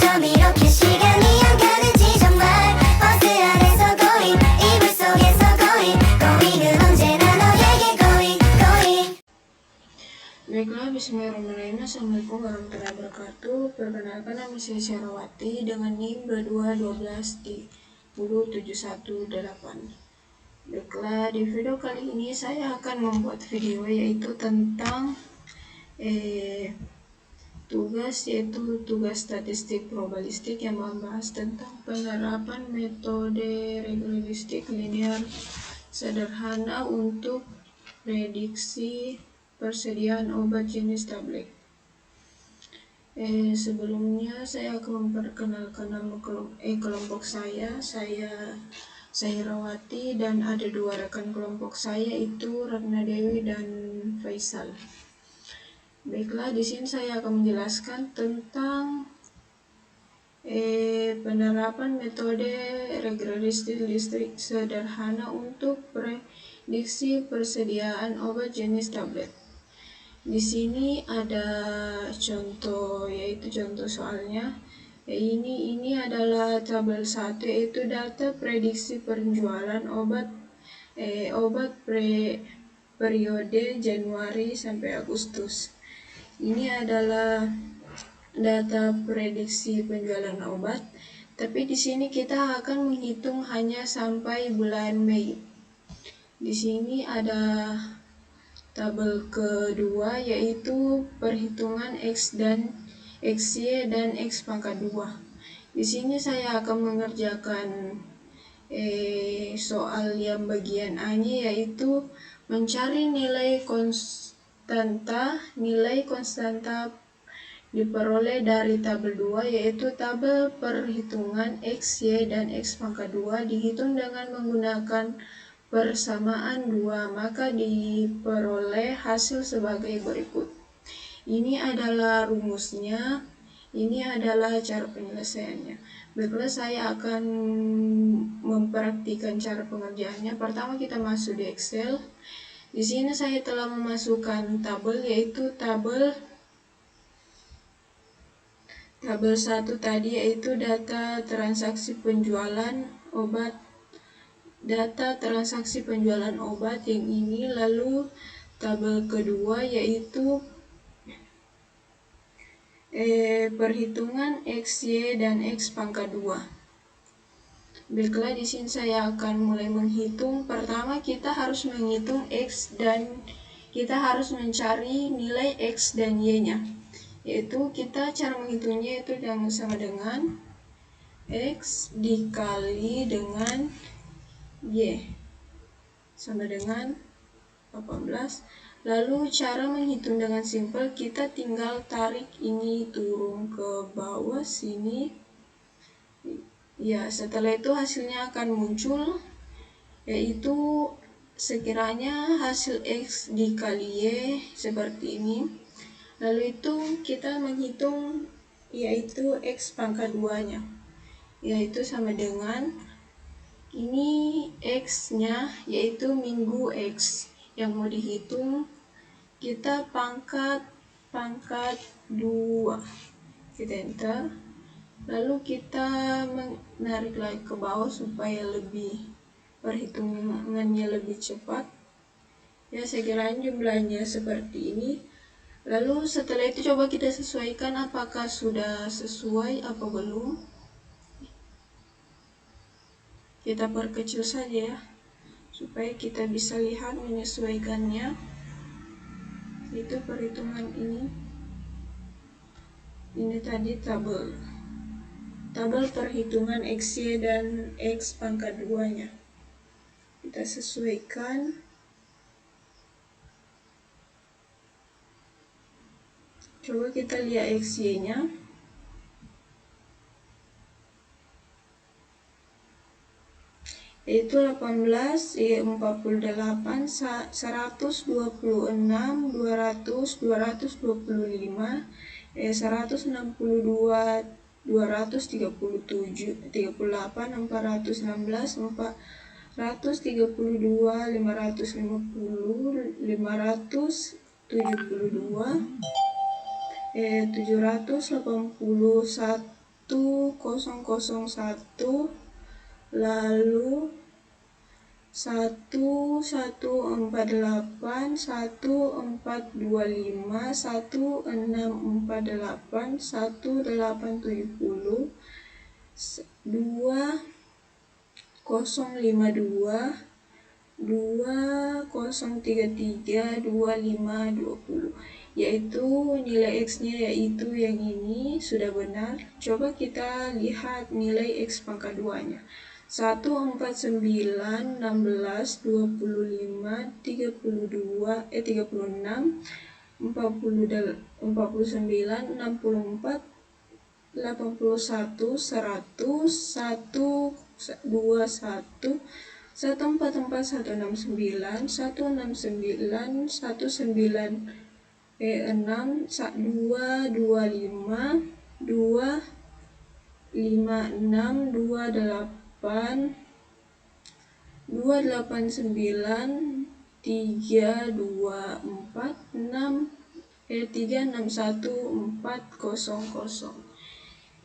좀 이렇게 시간이 안 가는지 정말 버스 안에서 고잉 이불 속에서 고잉은 언제나 너에게 고잉. Baiklah, bismillahirrahmanirrahim. Assalamualaikum warahmatullahi wabarakatuh. Perkenalkan, nama saya Syahrawati dengan NIM 2212107118. Baiklah, di video kali ini saya akan membuat video yaitu tentang tugas statistik probabilistik yang membahas tentang penerapan metode regresivistik linear sederhana untuk prediksi persediaan obat jenis tablet. Sebelumnya saya akan memperkenalkan nama kelompok saya Rawati, dan ada dua rekan kelompok saya, itu Ratna Dewi dan Faisal. Baiklah, di sini saya akan menjelaskan tentang penerapan metode regresivistik sederhana untuk prediksi persediaan obat jenis tablet. Di sini ada contoh, yaitu contoh soalnya. Ini adalah tabel 1, yaitu data prediksi penjualan obat periode Januari sampai Agustus. Ini adalah data prediksi penjualan obat, tapi di sini kita akan menghitung hanya sampai bulan Mei. Di sini ada tabel kedua, yaitu perhitungan X dan XY dan X pangkat 2. Di sini saya akan mengerjakan soal yang bagian A-nya, yaitu mencari nilai konstanta diperoleh dari tabel 2, yaitu tabel perhitungan X, Y, dan X pangkat 2 dihitung dengan menggunakan persamaan 2, maka diperoleh hasil sebagai berikut. Ini adalah rumusnya, ini adalah cara penyelesaiannya. Baiklah, saya akan mempraktikkan cara pengerjaannya. Pertama kita masuk di Excel. Di sini saya telah memasukkan tabel, yaitu tabel 1 tadi, yaitu data transaksi penjualan obat yang ini. Lalu tabel kedua, yaitu perhitungan X, Y, dan X pangkat 2. Baiklah, di sini saya akan mulai menghitung. Pertama kita harus menghitung X dan kita harus mencari nilai X dan Y-nya. Yaitu kita cara menghitungnya itu yang sama dengan X dikali dengan Y sama dengan 18. Lalu cara menghitung dengan simpel, kita tinggal tarik ini turun ke bawah sini. Ya, setelah itu hasilnya akan muncul, yaitu sekiranya hasil X dikali Y seperti ini. Lalu itu kita menghitung yaitu X pangkat 2-nya, yaitu sama dengan ini X-nya, yaitu minggu X yang mau dihitung. Kita pangkat 2, kita enter. Lalu kita menarik lagi ke bawah supaya perhitungannya lebih cepat. Ya, sekiranya jumlahnya seperti ini. Lalu setelah itu coba kita sesuaikan apakah sudah sesuai apa belum. Kita perkecil saja ya, supaya kita bisa lihat menyesuaikannya. Itu perhitungan ini tadi tabel perhitungan X, Y, dan X pangkat 2-nya. Kita sesuaikan. Coba kita lihat X, Y-nya. Yaitu 18, 48, 126, 200, 225, 162, 237, 38, 416, 432, 550, 572, 781, 1001, lalu 1148, 1425, 1648, 1870, 2052, 2033, 2520, yaitu nilai X-nya yaitu yang ini sudah benar. Coba kita lihat nilai X pangkat 2-nya. 1, 4, 9, 16, 25, 36, 49, 64, 81, 100, 121, 144, 169, 169, 196, 225, 256, 28, 289, 324, 361400,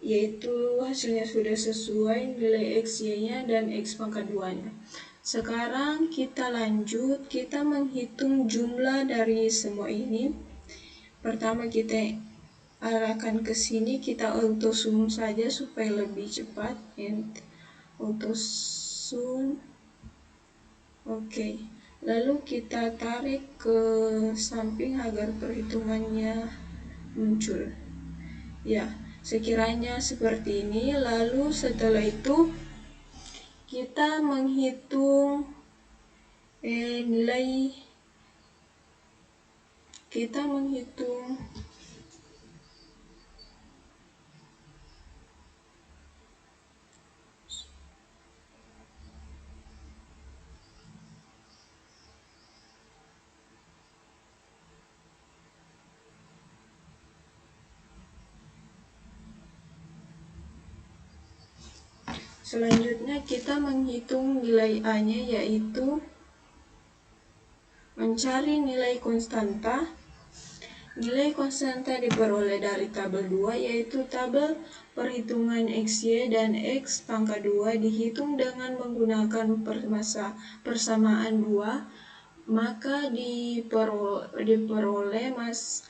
yaitu hasilnya sudah sesuai nilai X-Y-nya dan X pangkat 2-nya. Sekarang kita lanjut, kita menghitung jumlah dari semua ini. Pertama kita arahkan ke sini, kita auto zoom saja supaya lebih cepat. Auto zoom. Oke. Lalu kita tarik ke samping agar perhitungannya muncul. Ya, sekiranya seperti ini. Lalu setelah itu kita menghitung nilai, kita menghitung selanjutnya kita menghitung nilai A-nya, yaitu mencari nilai konstanta. Nilai konstanta diperoleh dari tabel 2, yaitu tabel perhitungan XY dan X pangkat 2 dihitung dengan menggunakan persamaan 2, maka diperoleh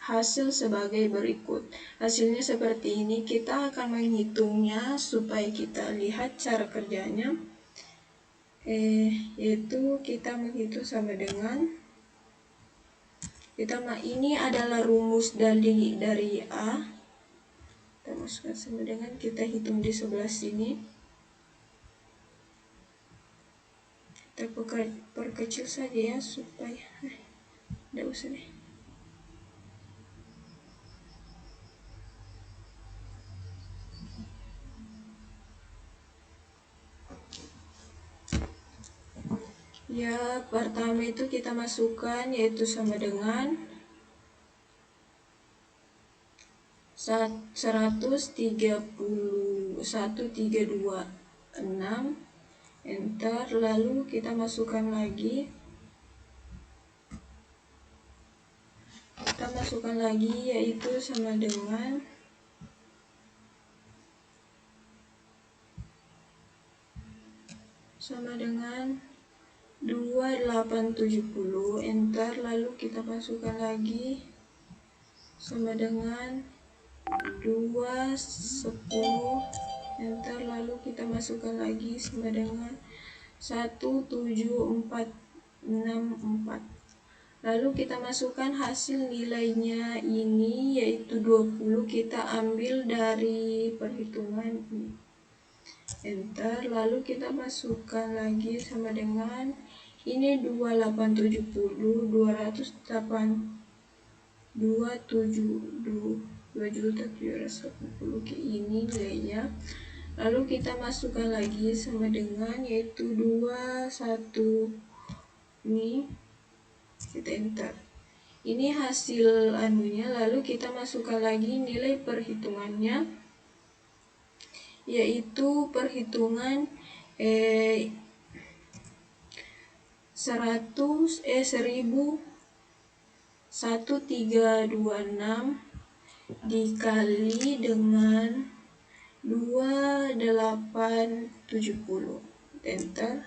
hasil sebagai berikut. Hasilnya seperti ini. Kita akan menghitungnya supaya kita lihat cara kerjanya, yaitu kita menghitung sama dengan, ini adalah rumus dari A. Kita masukkan sama dengan, kita hitung di sebelah sini. Kita perkecil saja ya supaya tidak usah deh. Ya, pertama itu kita masukkan yaitu sama dengan 131,326, enter. Lalu kita masukkan lagi, yaitu sama dengan 2870, enter. Lalu kita masukkan lagi sama dengan 210, enter. Lalu kita masukkan lagi sama dengan 17464. Lalu kita masukkan hasil nilainya ini, yaitu 20, kita ambil dari perhitungan ini, enter. Lalu kita masukkan lagi sama dengan ini 2870, 2.780 ke ini nilainya. Lalu kita masukkan lagi sama dengan yaitu 21 ini, kita enter. Ini hasil anunya. Lalu kita masukkan lagi nilai perhitungannya, yaitu perhitungan 1326 dikali dengan 2870. Enter.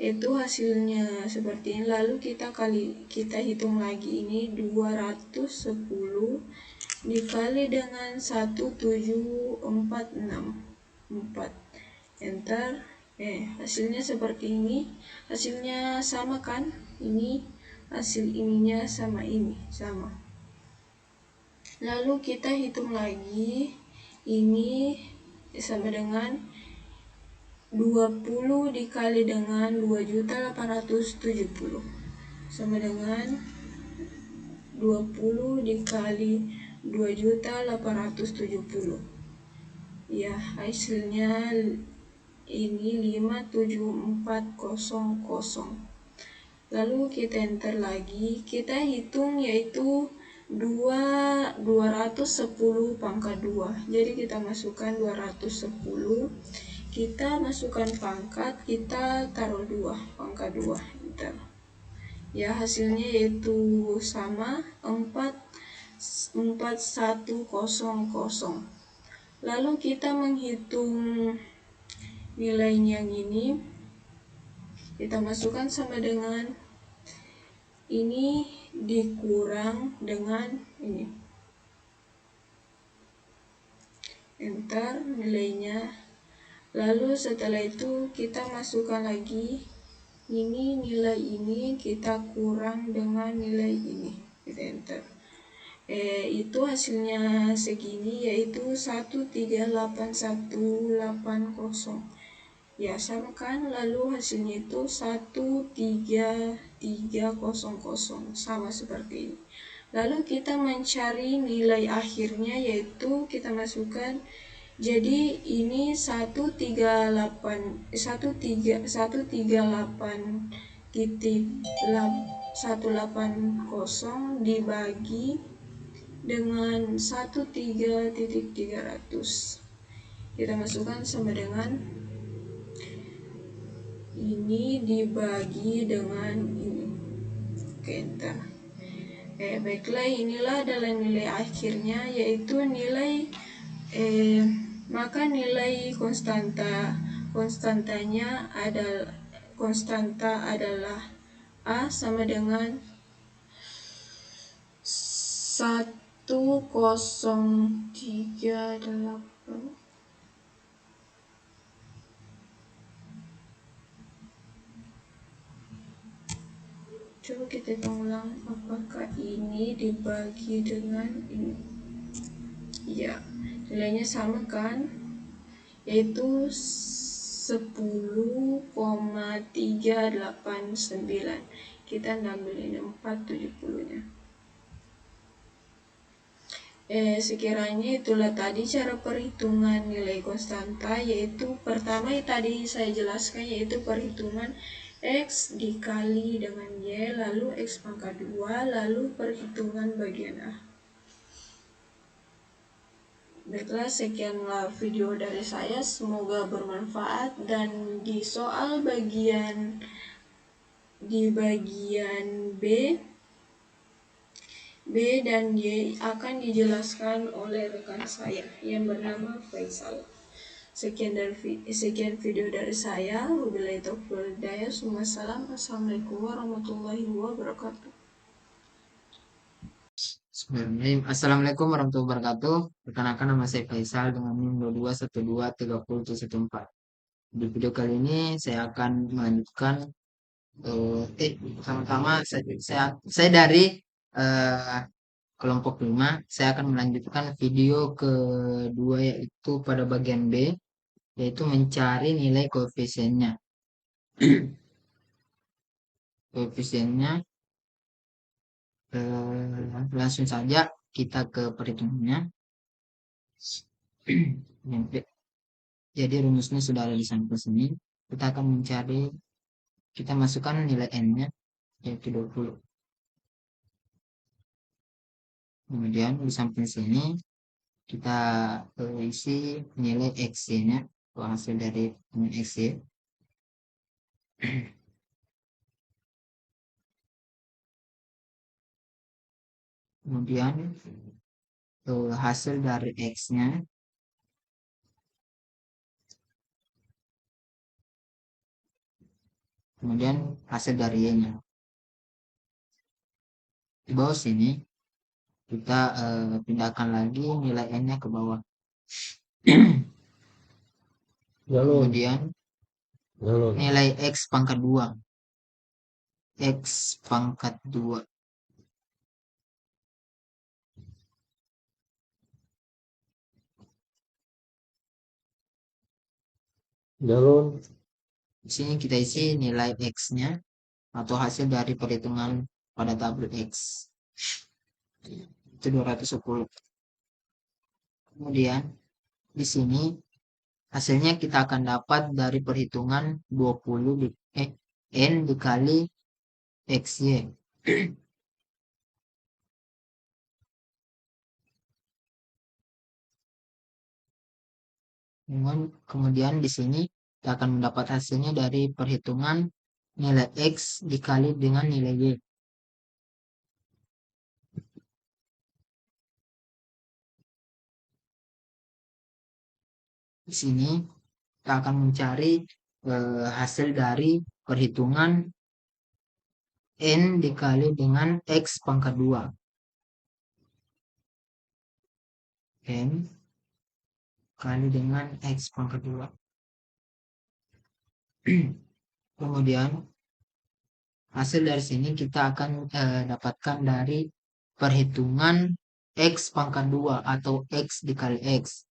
Itu hasilnya seperti ini. Lalu kita hitung lagi, ini 210 dikali dengan 17464. Enter. Hasilnya seperti ini. Hasilnya sama kan? Ini hasil ininya sama ini, sama. Lalu kita hitung lagi, ini sama dengan 20 dikali dengan 2.870 sama dengan 20 dikali 2.870. Ya, hasilnya ini 57400. Lalu kita enter lagi, kita hitung yaitu 210 pangkat 2. Jadi kita masukkan 210, kita masukkan pangkat, kita taruh 2, pangkat 2, enter. Ya, hasilnya yaitu sama 4100. Lalu kita menghitung nilainya yang ini, kita masukkan sama dengan ini dikurang dengan ini. Enter nilainya. Lalu setelah itu kita masukkan lagi ini, nilai ini kita kurang dengan nilai ini. Kita enter. Itu hasilnya segini, yaitu 138180. Ya, sama kan? Lalu hasilnya itu 13300, sama seperti ini. Lalu kita mencari nilai akhirnya, yaitu kita masukkan, jadi ini 138.180 dibagi dengan 13.300. Kita masukkan sama dengan ini dibagi dengan ini. Oke, enter. Baiklah, inilah adalah nilai akhirnya, yaitu nilai maka nilai konstantanya adalah A sama dengan 1038. Coba kita hitung ulang, apakah ini dibagi dengan ini. Ya, nilainya sama kan, yaitu 10,389. Kita ambil ini 470-nya. Sekiranya itulah tadi cara perhitungan nilai konstanta, yaitu pertama tadi saya jelaskan, yaitu perhitungan X dikali dengan Y, lalu X pangkat 2, lalu perhitungan bagian A. Baiklah, sekianlah video dari saya, semoga bermanfaat. Dan di soal bagian B dan Y akan dijelaskan oleh rekan saya yang bernama Faisal. Sekian video dari saya. Wabillahi taufiq wal hidayah. Assalamualaikum warahmatullahi wabarakatuh. Assalamualaikum warahmatullahi wabarakatuh. Perkenalkan, nama saya Faisal dengan NIM 22123014. Di video kali ini saya akan melanjutkan pertama-tama saya dari kelompok 5. Saya akan melanjutkan video kedua, yaitu pada bagian B, yaitu mencari nilai koefisiennya. Koefisiennya langsung saja kita ke perhitungannya. Jadi rumusnya sudah ada di samping sini. Kita akan mencari, kita masukkan nilai n-nya, yaitu 20. Kemudian di samping sini kita isi nilai x-nya, hasil dari x. Kemudian hasil dari x-nya kemudian hasil dari Y-nya. Di bawah sini kita pindahkan lagi nilai N-nya ke bawah. Kemudian nilai X pangkat 2. X pangkat 2. Di sini kita isi nilai X-nya atau hasil dari perhitungan pada tabel X. Itu 210. Kemudian di sini hasilnya kita akan dapat dari perhitungan 20 N dikali XY. Kemudian di sini kita akan mendapat hasilnya dari perhitungan nilai X dikali dengan nilai Y. Di sini kita akan mencari hasil dari perhitungan N dikali dengan X pangkat 2. N kali dengan X pangkat 2. Kemudian hasil dari sini kita akan dapatkan dari perhitungan X pangkat 2 atau X dikali X.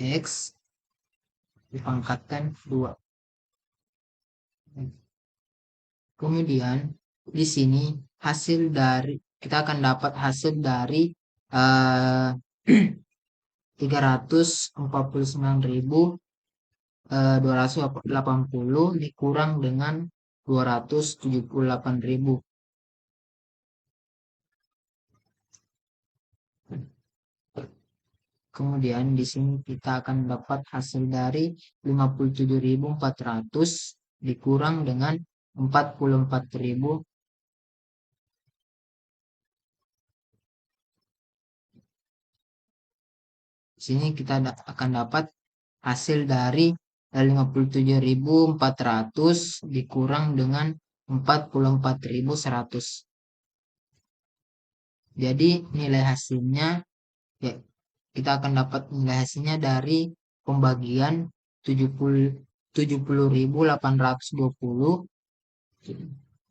X dipangkatkan 2. Kemudian di sini hasil dari kita akan dapat hasil dari 349.280 dikurang dengan 278.000. Kemudian di sini kita akan dapat hasil dari 57.400 dikurang dengan 44.000. Di sini kita akan dapat hasil dari 57.400 dikurang dengan 44.100. Jadi nilai hasilnya ya kita akan dapat nilai hasilnya dari pembagian 70.820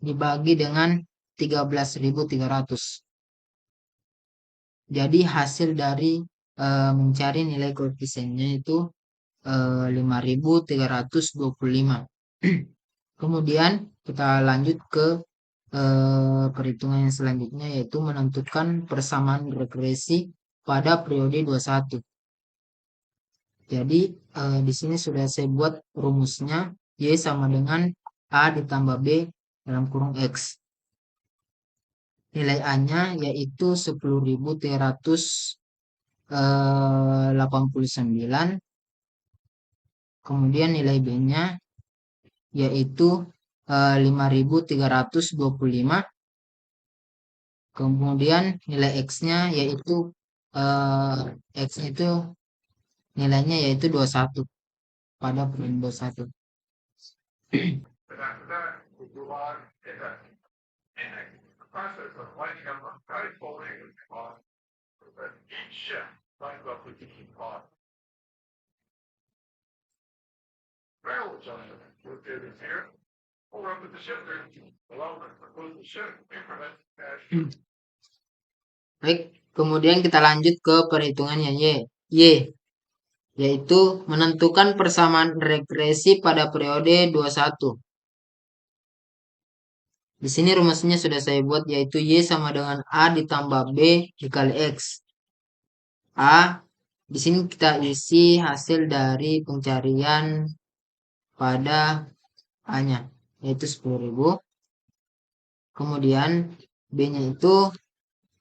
dibagi dengan 13.300. Jadi hasil dari mencari nilai koefisiennya itu 5.325. Kemudian kita lanjut ke perhitungan yang selanjutnya, yaitu menentukan persamaan regresi pada periode 21. Jadi di sini sudah saya buat rumusnya, Y sama dengan A ditambah B dalam kurung X. Nilai A-nya yaitu 10.389. Kemudian nilai B-nya yaitu 5.325. Kemudian nilai X-nya yaitu X itu nilainya yaitu 21 pada periode 21. Process of lighting up a bright bulbing on each shift lines up with the heat pot. Barrel adjustment with is here. Pull up with the shifter. Allow them to close the shift increment as Baik, kemudian kita lanjut ke perhitungannya Y, yaitu menentukan persamaan regresi pada periode 21. Di sini rumusnya sudah saya buat, yaitu Y sama dengan A ditambah B dikali X. A, di sini kita isi hasil dari pencarian pada A-nya, yaitu 10.000. Kemudian B-nya itu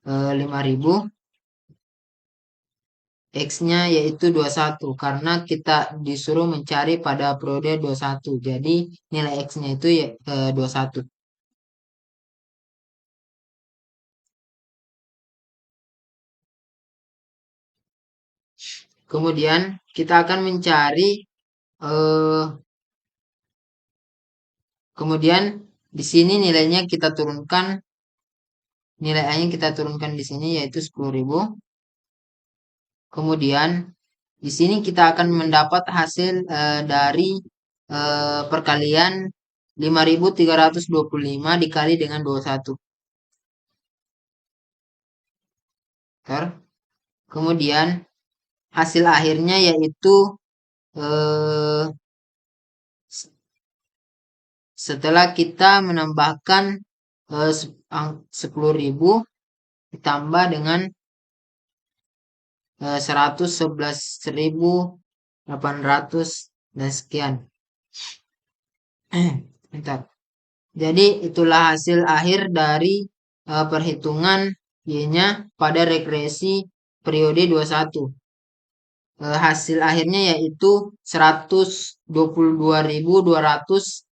5.000. X-nya yaitu 21 karena kita disuruh mencari pada periode 21. Jadi nilai X-nya itu 21. Kemudian kita akan mencari Kemudian di sini nilainya kita turunkan, nilai A-nya kita turunkan di sini yaitu 10.000. Kemudian di sini kita akan mendapat hasil dari perkalian 5.325 dikali dengan 21. Kemudian hasil akhirnya yaitu setelah kita menambahkan 10.000 ditambah dengan 111.800 dan sekian. Bentar. Jadi itulah hasil akhir dari perhitungan Y-nya pada regresi periode 21. Hasil akhirnya yaitu 122.211.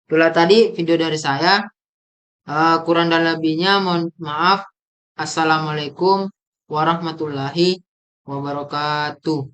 Itulah tadi video dari saya. Kurang dan lebihnya mohon maaf. Assalamualaikum warahmatullahi wabarakatuh.